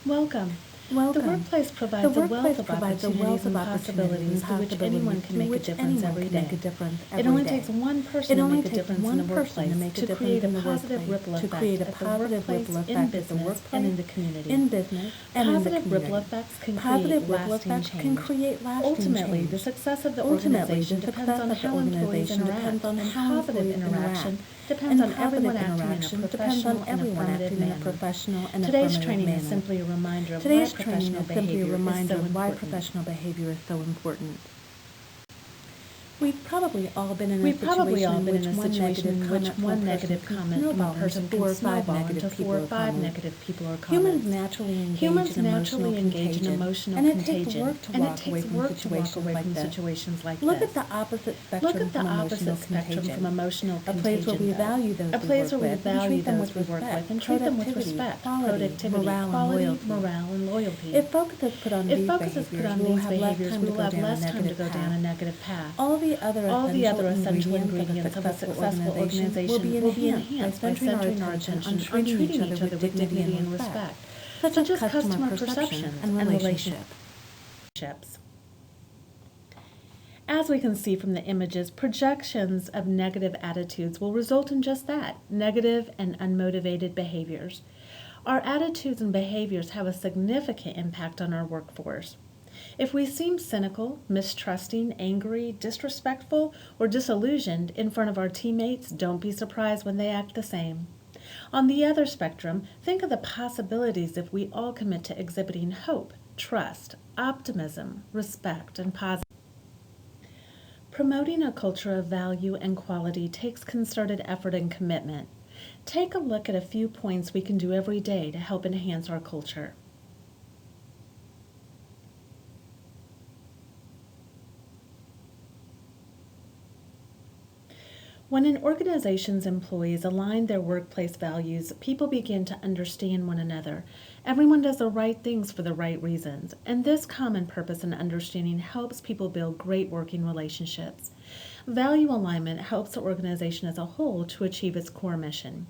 Welcome. The Welcome. workplace provides a wealth of opportunities and possibilities through which anyone can make a difference every day. It only takes one person to make a difference in the workplace to create a positive ripple effect at the workplace, in business, and in the community. Positive ripple effects can create lasting change. Ultimately, the success of the organization depends on how employees interact, and positive interaction depends on everyone acting in a professional and affirmative manner. Today's training is simply a reminder of why professional behavior is so important. We've probably all been in a situation in which one negative comment from a person can snowball into 4 or 5 negative people or comments. Humans naturally engage in emotional contagion, and it takes work to walk away from situations like this. Look at the opposite spectrum from emotional contagion. A place where we value those we work with and treat them with respect, productivity, quality, morale, and loyalty. If focus is put on these behaviors, we will have less time to go down a negative path. All the other essential ingredients of a successful organization will be enhanced by centering our attention on treating each other with dignity and respect, such as customer perception and relationships. As we can see from the images, projections of negative attitudes will result in just that, negative and unmotivated behaviors. Our attitudes and behaviors have a significant impact on our workforce. If we seem cynical, mistrusting, angry, disrespectful, or disillusioned in front of our teammates, don't be surprised when they act the same. On the other spectrum, think of the possibilities if we all commit to exhibiting hope, trust, optimism, respect, and positivity. Promoting a culture of value and quality takes concerted effort and commitment. Take a look at a few points we can do every day to help enhance our culture. When an organization's employees align their workplace values, people begin to understand one another. Everyone does the right things for the right reasons, and this common purpose and understanding helps people build great working relationships. Value alignment helps the organization as a whole to achieve its core mission.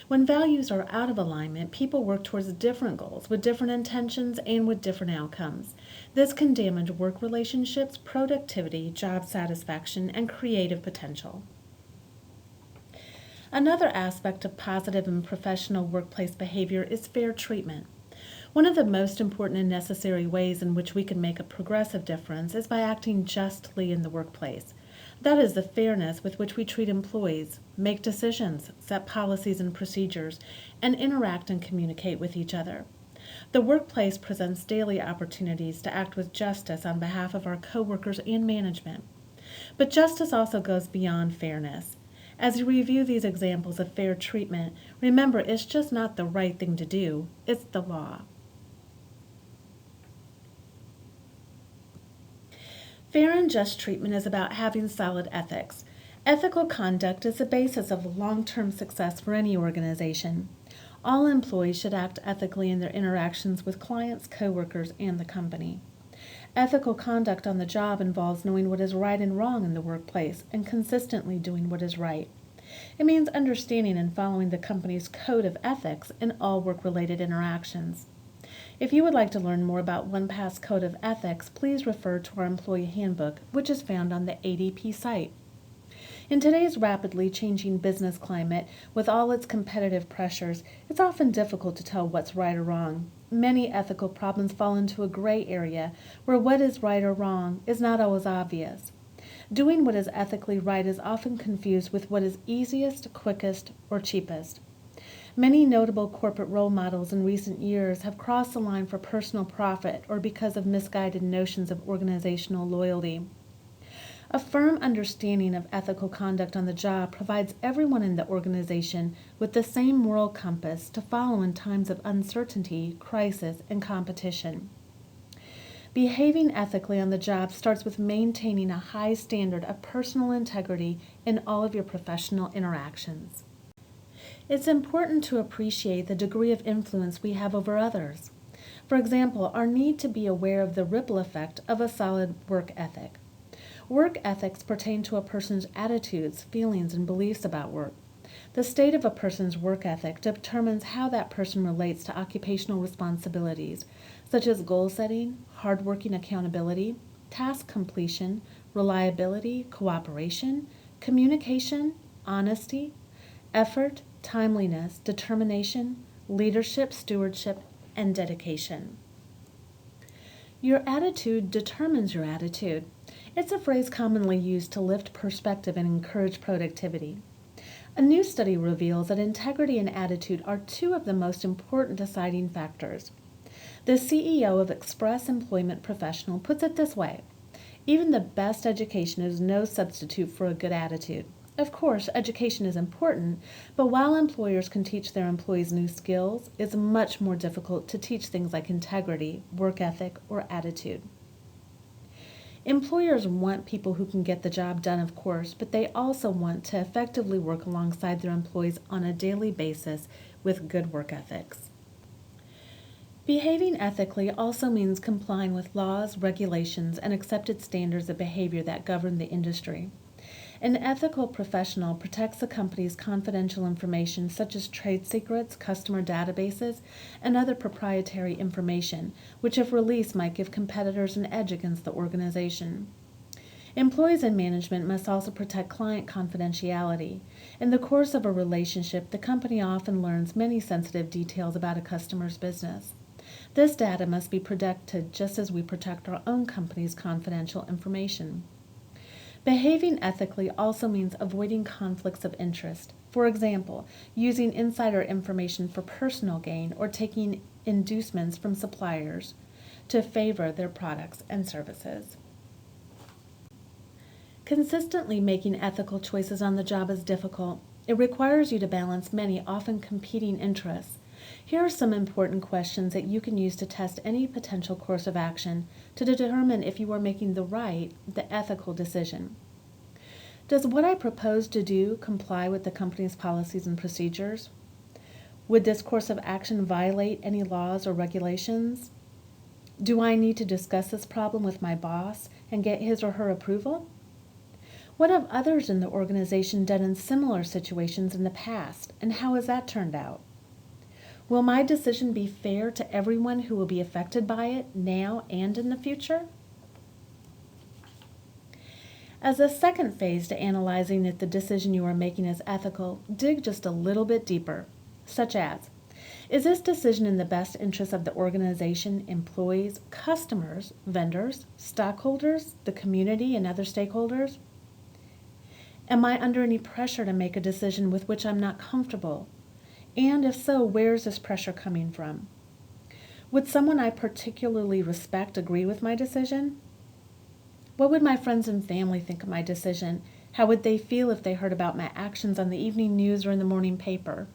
When values are out of alignment, people work towards different goals with different intentions and with different outcomes. This can damage work relationships, productivity, job satisfaction, and creative potential. Another aspect of positive and professional workplace behavior is fair treatment. One of the most important and necessary ways in which we can make a progressive difference is by acting justly in the workplace. That is the fairness with which we treat employees, make decisions, set policies and procedures, and interact and communicate with each other. The workplace presents daily opportunities to act with justice on behalf of our coworkers and management. But justice also goes beyond fairness. As you review these examples of fair treatment, remember it's just not the right thing to do, it's the law. Fair and just treatment is about having solid ethics. Ethical conduct is the basis of long-term success for any organization. All employees should act ethically in their interactions with clients, coworkers, and the company. Ethical conduct on the job involves knowing what is right and wrong in the workplace and consistently doing what is right. It means understanding and following the company's code of ethics in all work-related interactions. If you would like to learn more about OnePath's code of ethics, please refer to our employee handbook, which is found on the ADP site. In today's rapidly changing business climate, with all its competitive pressures, it's often difficult to tell what's right or wrong. Many ethical problems fall into a gray area where what is right or wrong is not always obvious. Doing what is ethically right is often confused with what is easiest, quickest, or cheapest. Many notable corporate role models in recent years have crossed the line for personal profit or because of misguided notions of organizational loyalty. A firm understanding of ethical conduct on the job provides everyone in the organization with the same moral compass to follow in times of uncertainty, crisis, and competition. Behaving ethically on the job starts with maintaining a high standard of personal integrity in all of your professional interactions. It's important to appreciate the degree of influence we have over others. For example, our need to be aware of the ripple effect of a solid work ethic. Work ethics pertain to a person's attitudes, feelings, and beliefs about work. The state of a person's work ethic determines how that person relates to occupational responsibilities, such as goal setting, hardworking accountability, task completion, reliability, cooperation, communication, honesty, effort, timeliness, determination, leadership, stewardship, and dedication. Your attitude determines your attitude. It's a phrase commonly used to lift perspective and encourage productivity. A new study reveals that integrity and attitude are two of the most important deciding factors. The CEO of Express Employment Professional puts it this way: even the best education is no substitute for a good attitude. Of course, education is important, but while employers can teach their employees new skills, it's much more difficult to teach things like integrity, work ethic, or attitude. Employers want people who can get the job done, of course, but they also want to effectively work alongside their employees on a daily basis with good work ethics. Behaving ethically also means complying with laws, regulations, and accepted standards of behavior that govern the industry. An ethical professional protects a company's confidential information such as trade secrets, customer databases, and other proprietary information, which if released might give competitors an edge against the organization. Employees and management must also protect client confidentiality. In the course of a relationship, the company often learns many sensitive details about a customer's business. This data must be protected just as we protect our own company's confidential information. Behaving ethically also means avoiding conflicts of interest. For example, using insider information for personal gain or taking inducements from suppliers to favor their products and services. Consistently making ethical choices on the job is difficult. It requires you to balance many, often competing interests. Here are some important questions that you can use to test any potential course of action to determine if you are making the ethical decision. Does what I propose to do comply with the company's policies and procedures? Would this course of action violate any laws or regulations? Do I need to discuss this problem with my boss and get his or her approval? What have others in the organization done in similar situations in the past, and how has that turned out? Will my decision be fair to everyone who will be affected by it now and in the future? As a second phase to analyzing if the decision you are making is ethical, dig just a little bit deeper, such as, is this decision in the best interest of the organization, employees, customers, vendors, stockholders, the community, and other stakeholders? Am I under any pressure to make a decision with which I'm not comfortable? And if so, where is this pressure coming from? Would someone I particularly respect agree with my decision? What would my friends and family think of my decision? How would they feel if they heard about my actions on the evening news or in the morning paper?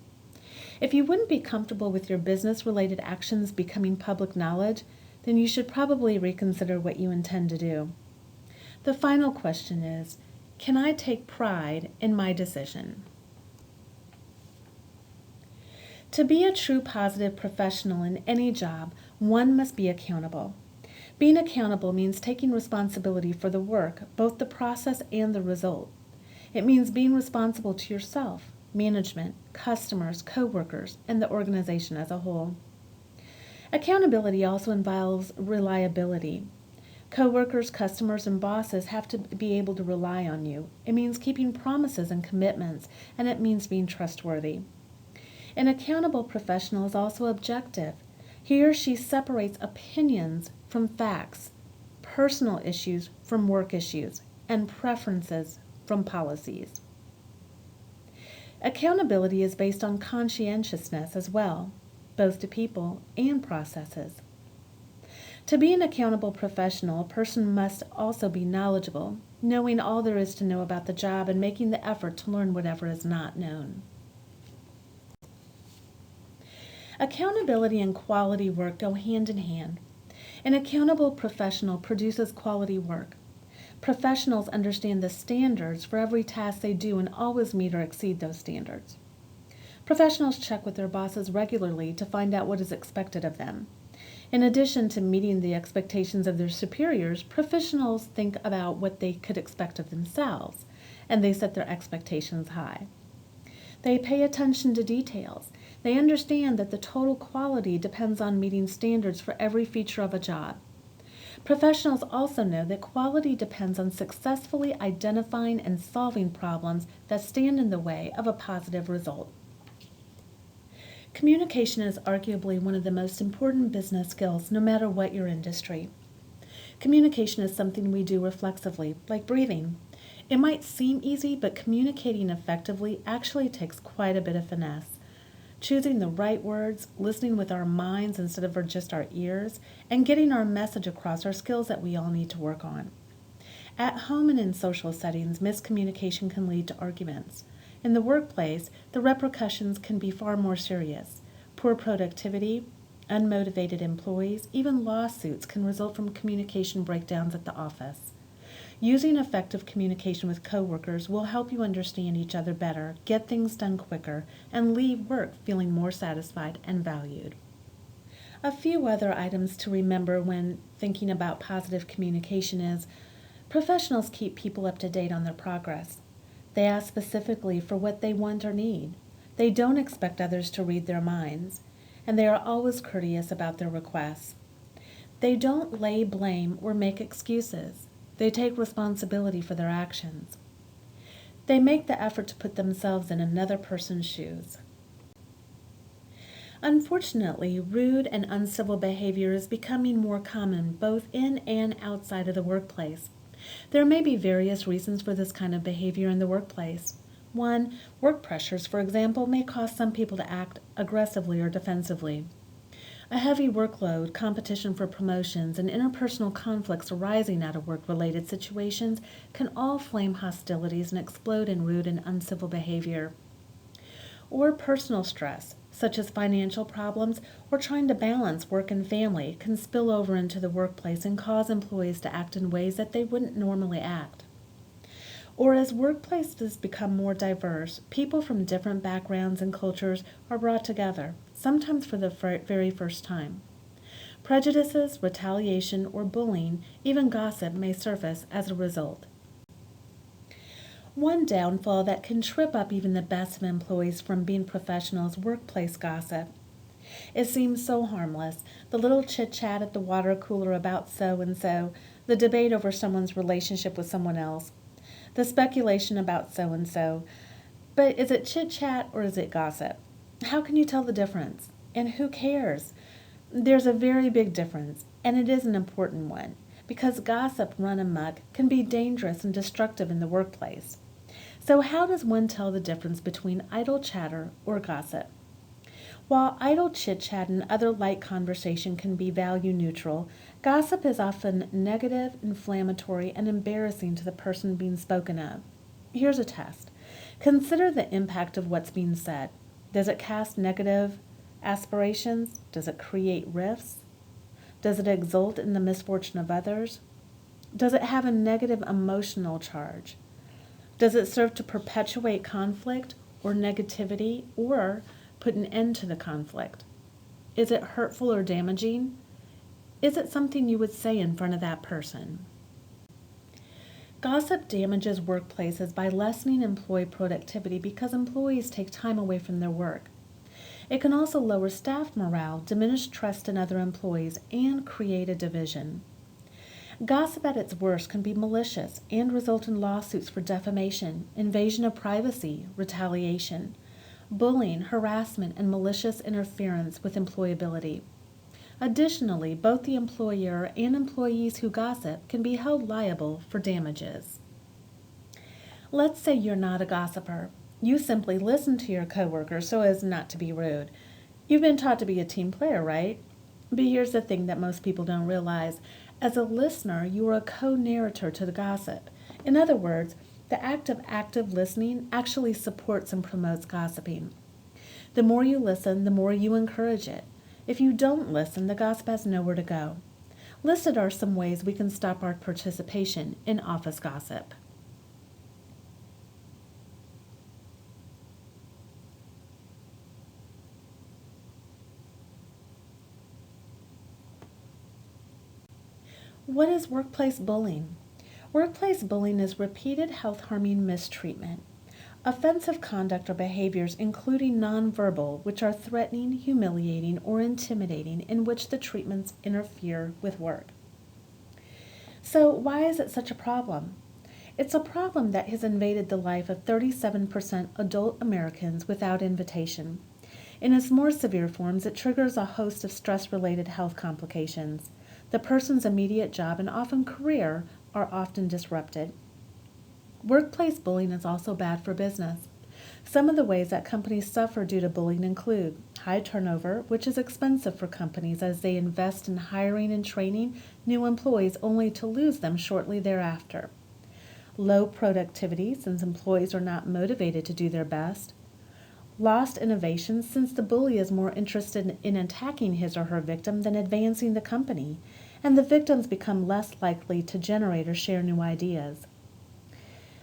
If you wouldn't be comfortable with your business-related actions becoming public knowledge, then you should probably reconsider what you intend to do. The final question is, can I take pride in my decision? To be a true positive professional in any job, one must be accountable. Being accountable means taking responsibility for the work, both the process and the result. It means being responsible to yourself, management, customers, coworkers, and the organization as a whole. Accountability also involves reliability. Coworkers, customers, and bosses have to be able to rely on you. It means keeping promises and commitments, and it means being trustworthy. An accountable professional is also objective. He or she separates opinions from facts, personal issues from work issues, and preferences from policies. Accountability is based on conscientiousness as well, both to people and processes. To be an accountable professional, a person must also be knowledgeable, knowing all there is to know about the job and making the effort to learn whatever is not known. Accountability and quality work go hand in hand. An accountable professional produces quality work. Professionals understand the standards for every task they do and always meet or exceed those standards. Professionals check with their bosses regularly to find out what is expected of them. In addition to meeting the expectations of their superiors, professionals think about what they could expect of themselves, and they set their expectations high. They pay attention to details. They understand that the total quality depends on meeting standards for every feature of a job. Professionals also know that quality depends on successfully identifying and solving problems that stand in the way of a positive result. Communication is arguably one of the most important business skills, no matter what your industry. Communication is something we do reflexively, like breathing. It might seem easy, but communicating effectively actually takes quite a bit of finesse. Choosing the right words, listening with our minds instead of just our ears, and getting our message across are skills that we all need to work on. At home and in social settings, miscommunication can lead to arguments. In the workplace, the repercussions can be far more serious. Poor productivity, unmotivated employees, even lawsuits can result from communication breakdowns at the office. Using effective communication with coworkers will help you understand each other better, get things done quicker, and leave work feeling more satisfied and valued. A few other items to remember when thinking about positive communication is professionals keep people up to date on their progress. They ask specifically for what they want or need. They don't expect others to read their minds, and they are always courteous about their requests. They don't lay blame or make excuses. They take responsibility for their actions. They make the effort to put themselves in another person's shoes. Unfortunately, rude and uncivil behavior is becoming more common both in and outside of the workplace. There may be various reasons for this kind of behavior in the workplace. One, work pressures, for example, may cause some people to act aggressively or defensively. A heavy workload, competition for promotions, and interpersonal conflicts arising out of work-related situations can all flame hostilities and explode in rude and uncivil behavior. Or personal stress, such as financial problems or trying to balance work and family, can spill over into the workplace and cause employees to act in ways that they wouldn't normally act. Or as workplaces become more diverse, people from different backgrounds and cultures are brought together, sometimes for the very first time. Prejudices, retaliation, or bullying, even gossip may surface as a result. One downfall that can trip up even the best of employees from being professionals is workplace gossip. It seems so harmless, the little chit-chat at the water cooler about so-and-so, the debate over someone's relationship with someone else, the speculation about so-and-so. But is it chit-chat or is it gossip? How can you tell the difference? And who cares? There's a very big difference, and it is an important one, because gossip run amok can be dangerous and destructive in the workplace. So how does one tell the difference between idle chatter or gossip? While idle chit-chat and other light conversation can be value neutral, gossip is often negative, inflammatory, and embarrassing to the person being spoken of. Here's a test. Consider the impact of what's being said. Does it cast negative aspirations? Does it create rifts? Does it exult in the misfortune of others? Does it have a negative emotional charge? Does it serve to perpetuate conflict or negativity or put an end to the conflict? Is it hurtful or damaging? Is it something you would say in front of that person? Gossip damages workplaces by lessening employee productivity because employees take time away from their work. It can also lower staff morale, diminish trust in other employees, and create a division. Gossip at its worst can be malicious and result in lawsuits for defamation, invasion of privacy, retaliation, bullying, harassment, and malicious interference with employability. Additionally, both the employer and employees who gossip can be held liable for damages. Let's say you're not a gossiper. You simply listen to your coworkers so as not to be rude. You've been taught to be a team player, right? But here's the thing that most people don't realize. As a listener, you are a co-narrator to the gossip. In other words, the act of active listening actually supports and promotes gossiping. The more you listen, the more you encourage it. If you don't listen, the gossip has nowhere to go. Listed are some ways we can stop our participation in office gossip. What is workplace bullying? Workplace bullying is repeated health-harming mistreatment. Offensive conduct or behaviors including nonverbal, which are threatening, humiliating, or intimidating, in which the treatments interfere with work. So why is it such a problem? It's a problem that has invaded the life of 37% adult Americans without invitation. In its more severe forms, it triggers a host of stress-related health complications. The person's immediate job and often career are often disrupted. Workplace bullying is also bad for business. Some of the ways that companies suffer due to bullying include high turnover, which is expensive for companies as they invest in hiring and training new employees only to lose them shortly thereafter. Low productivity, since employees are not motivated to do their best. Lost innovation, since the bully is more interested in attacking his or her victim than advancing the company, and the victims become less likely to generate or share new ideas.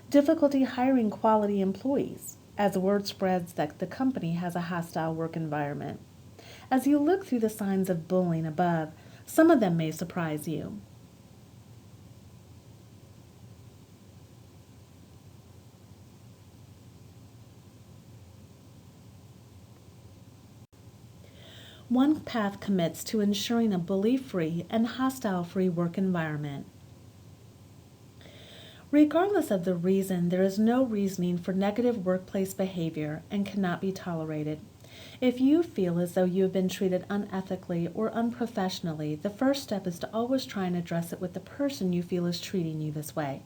Difficulty hiring quality employees, as word spreads that the company has a hostile work environment. As you look through the signs of bullying above, some of them may surprise you. One path commits to ensuring a bully-free and hostile-free work environment. Regardless of the reason, there is no reasoning for negative workplace behavior and cannot be tolerated. If you feel as though you have been treated unethically or unprofessionally, the first step is to always try and address it with the person you feel is treating you this way.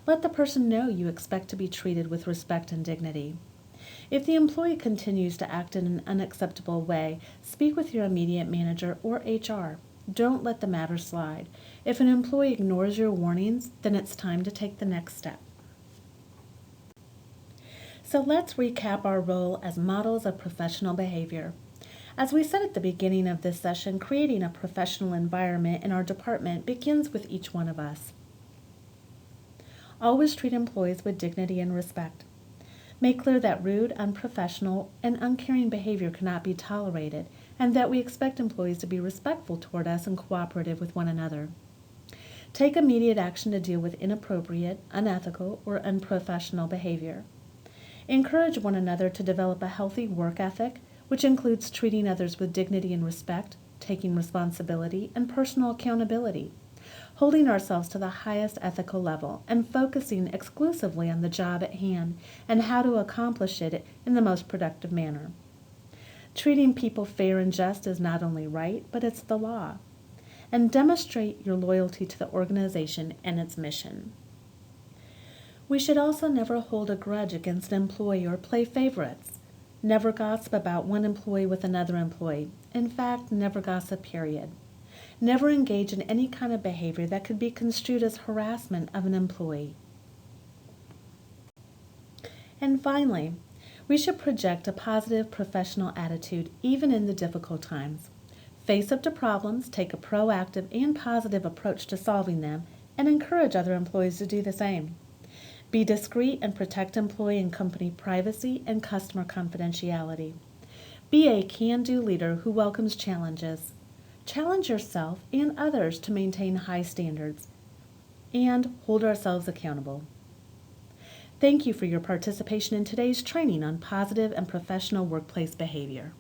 Let the person know you expect to be treated with respect and dignity. If the employee continues to act in an unacceptable way, speak with your immediate manager or HR. Don't let the matter slide. If an employee ignores your warnings, then it's time to take the next step. So let's recap our role as models of professional behavior. As we said at the beginning of this session, creating a professional environment in our department begins with each one of us. Always treat employees with dignity and respect. Make clear that rude, unprofessional, and uncaring behavior cannot be tolerated, and that we expect employees to be respectful toward us and cooperative with one another. Take immediate action to deal with inappropriate, unethical, or unprofessional behavior. Encourage one another to develop a healthy work ethic, which includes treating others with dignity and respect, taking responsibility, and personal accountability, holding ourselves to the highest ethical level, and focusing exclusively on the job at hand and how to accomplish it in the most productive manner. Treating people fair and just is not only right, but it's the law. And demonstrate your loyalty to the organization and its mission. We should also never hold a grudge against an employee or play favorites. Never gossip about one employee with another employee. In fact, never gossip, period. Never engage in any kind of behavior that could be construed as harassment of an employee. And finally, we should project a positive professional attitude even in the difficult times. Face up to problems, take a proactive and positive approach to solving them, and encourage other employees to do the same. Be discreet and protect employee and company privacy and customer confidentiality. Be a can-do leader who welcomes challenges. Challenge yourself and others to maintain high standards and hold ourselves accountable. Thank you for your participation in today's training on positive and professional workplace behavior.